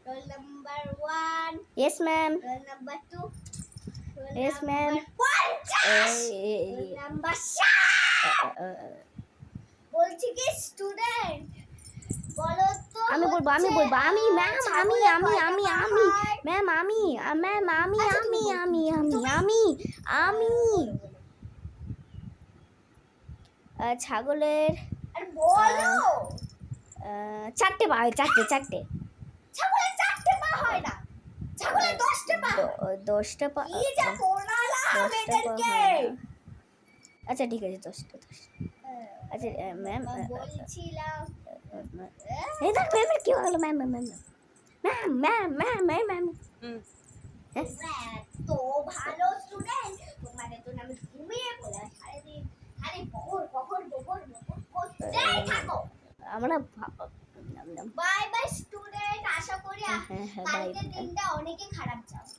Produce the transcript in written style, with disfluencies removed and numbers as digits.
Roll number 1. Yes, ma'am. Roll number 2. Roll Yes, number ma'am. 50. Roll number 7. বলছি কি student বলো তো আমি বলবো আমি ম্যাম ম্যাম আমি ছাগলের বলো চারটে পা হয়, চারটে ছাগলের 4টে পা হয় না, ছাগলের 10টে পা। 10টা পা। কি যা করলাম এদেরকে। আচ্ছা ঠিক আছে 10টা। আচ্ছা ম্যাম বলছিলাম এই দেখ ম্যামের কি হলো ম্যাম তো ভালো স্টুডেন্ট, তোমাদের তো আমি ঘুমিয়ে পড়ে সারাদিন খালি বকর করতেই থাকো। আমরা বাই বাই স্টুডেন্ট, আশা করি কালকের দিনটা অনেকই খারাপ যাবে।